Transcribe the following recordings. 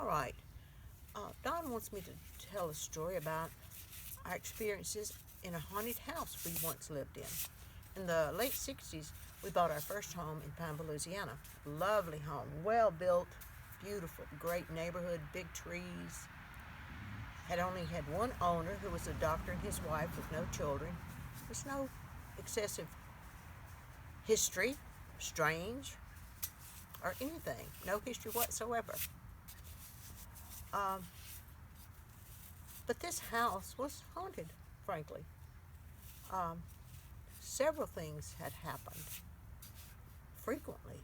All right. Don wants me to tell a story about our experiences in a haunted house we once lived in. In the late 60s, we bought our first home in Pineville, Louisiana. Lovely home, well built, beautiful, great neighborhood, big trees. Had only had one owner who was a doctor and his wife with no children. There's no excessive history, strange, or anything. No history whatsoever. Um, but this house was haunted, frankly. Um, Several things had happened frequently.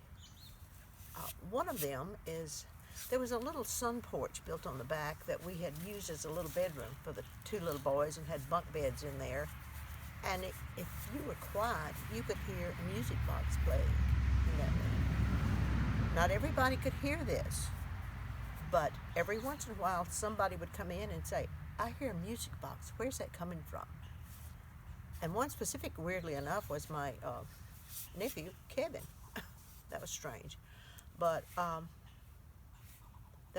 One of them is there was a little sun porch built on the back that we had used as a little bedroom for the two little boys and had bunk beds in there. And if you were quiet, you could hear a music box play in that room. Not everybody could hear this, but every once in a while somebody would come in and say, "I hear a music box. Where's that coming from?" And one specific, weirdly enough, was my nephew, Kevin. That was strange. But that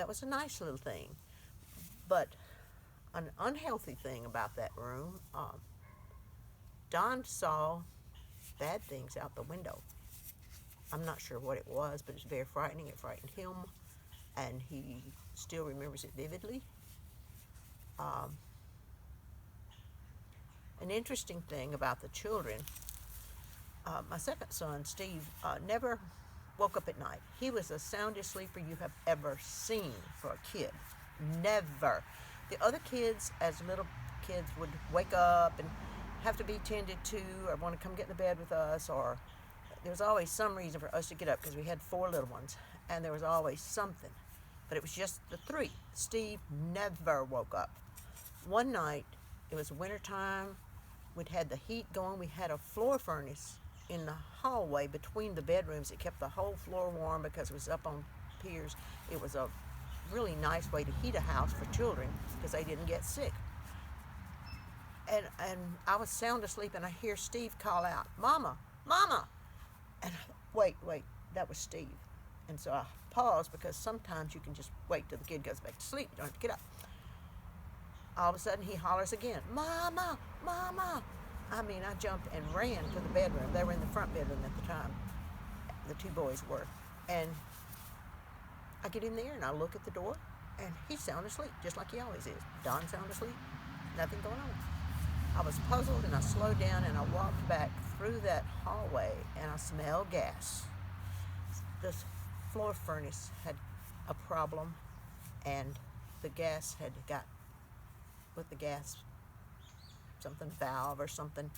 was a nice little thing. But an unhealthy thing about that room, Don saw bad things out the window. I'm not sure what it was, but it's very frightening. It frightened him, and he still remembers it vividly. Um, an interesting thing about the children, my second son, Steve, never woke up at night. He was the soundest sleeper you have ever seen for a kid. Never. The other kids, as little kids, would wake up and have to be tended to or want to come get in the bed with us, or there was always some reason for us to get up because we had four little ones, and there was always something. But it was just the three. Steve never woke up. One night, it was wintertime, we'd had the heat going, we had a floor furnace in the hallway between the bedrooms. It kept the whole floor warm because it was up on piers. It was a really nice way to heat a house for children because they didn't get sick. And I was sound asleep, and I hear Steve call out, "Mama, Mama!" And wait, that was Steve. And so I paused because sometimes you can just wait till the kid goes back to sleep. You don't have to get up. All of a sudden he hollers again, "Mama, Mama!" I mean, I jumped and ran to the bedroom. They were in the front bedroom at the time. The two boys were. And I get in there and I look at the door, and he's sound asleep, just like he always is. Don sound asleep, nothing going on. I was puzzled, and I slowed down and I walked back through that hallway, and I smelled gas. The floor furnace had a problem, and the gas had got with the gas something valve or something,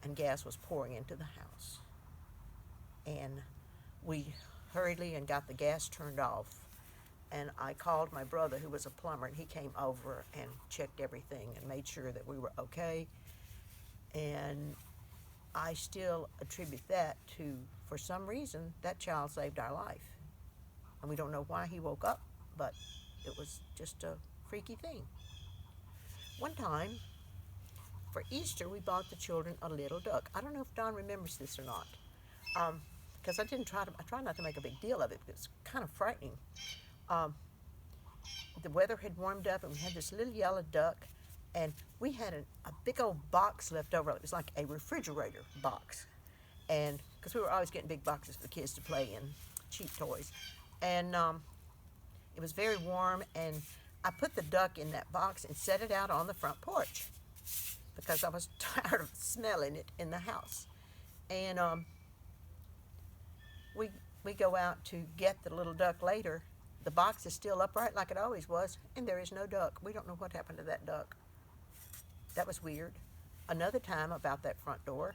and gas was pouring into the house. And we hurriedly and got the gas turned off, and I called my brother, who was a plumber, and he came over and checked everything and made sure that we were okay. And I still attribute that to, for some reason, that child saved our life. And we don't know why he woke up, but it was just a freaky thing. One time, for Easter, we bought the children a little duck. I don't know if Don remembers this or not, because I try not to make a big deal of it, because it's kind of frightening. Um, the weather had warmed up, and we had this little yellow duck, and we had a big old box left over. It was like a refrigerator box, and because we were always getting big boxes for the kids to play in, cheap toys, and it was very warm, and I put the duck in that box and set it out on the front porch because I was tired of smelling it in the house. And we go out to get the little duck later. The box is still upright like it always was, and there is no duck. We don't know what happened to that duck. That was weird. Another time about that front door,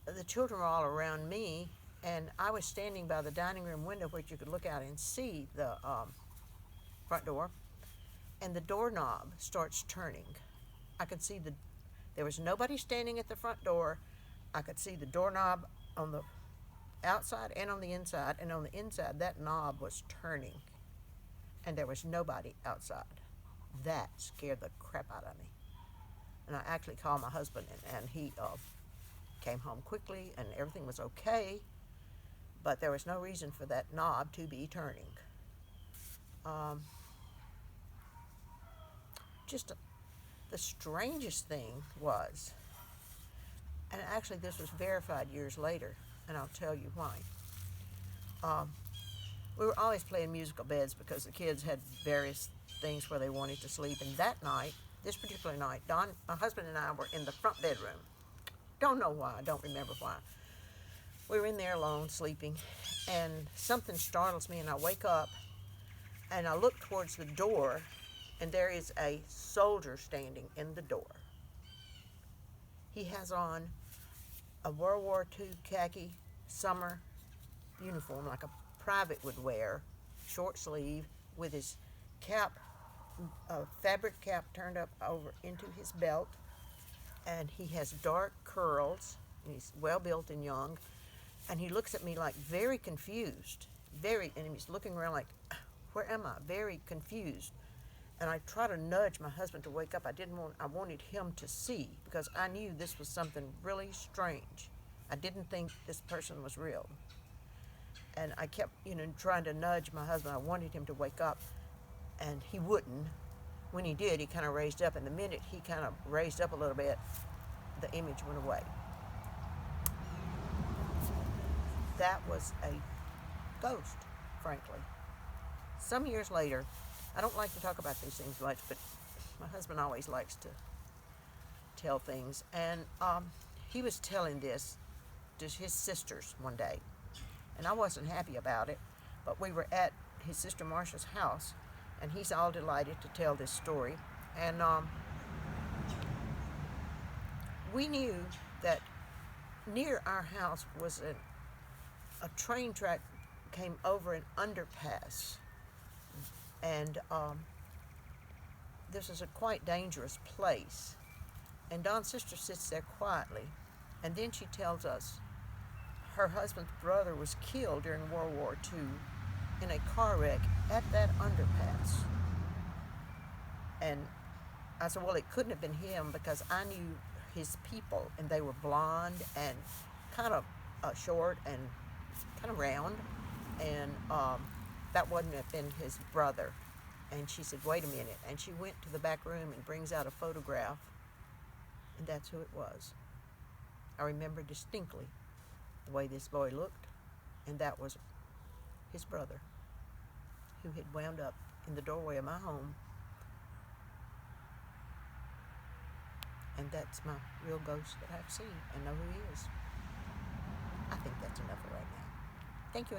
the children were all around me, and I was standing by the dining room window where you could look out and see the front door, and the doorknob starts turning. I could see there was nobody standing at the front door. I could see the doorknob on the outside and on the inside, and on the inside that knob was turning, and there was nobody outside. That scared the crap out of me, and I actually called my husband, and he came home quickly, and everything was okay. but there was no reason for that knob to be turning. Just the strangest thing was, and actually this was verified years later, and I'll tell you why. We were always playing musical beds because the kids had various things where they wanted to sleep. And that night, this particular night, Don, my husband and I were in the front bedroom. Don't know why, I don't remember why. We were in there alone, sleeping, and something startles me, and I wake up, and I look towards the door, and there is a soldier standing in the door. He has on a World War II khaki summer uniform, like a private would wear, short sleeve, with his cap, fabric cap turned up over into his belt, and he has dark curls, and he's well built and young, and he looks at me like very confused, and he's looking around like, where am I? Very confused. And I try to nudge my husband to wake up. I wanted him to see, because I knew this was something really strange. I didn't think this person was real. And I kept, trying to nudge my husband. I wanted him to wake up, and he wouldn't. When he did, he kind of raised up, and the minute he kind of raised up a little bit, the image went away. That was a ghost, frankly. Some years later, I don't like to talk about these things much, but my husband always likes to tell things. And he was telling this to his sisters one day, and I wasn't happy about it, but we were at his sister Marcia's house, and he's all delighted to tell this story. And we knew that near our house was a train track came over an underpass, and this is a quite dangerous place. And Don's sister sits there quietly, and then she tells us her husband's brother was killed during World War II in a car wreck at that underpass. And I said, well, it couldn't have been him, because I knew his people, and they were blonde and kind of short and kind of round, and that wouldn't have been his brother. And she said, wait a minute, and she went to the back room and brings out a photograph, and that's who it was. I remember distinctly the way this boy looked, and that was his brother, who had wound up in the doorway of my home. And that's my real ghost that I've seen and know who he is. I think that's enough for right now. Thank you.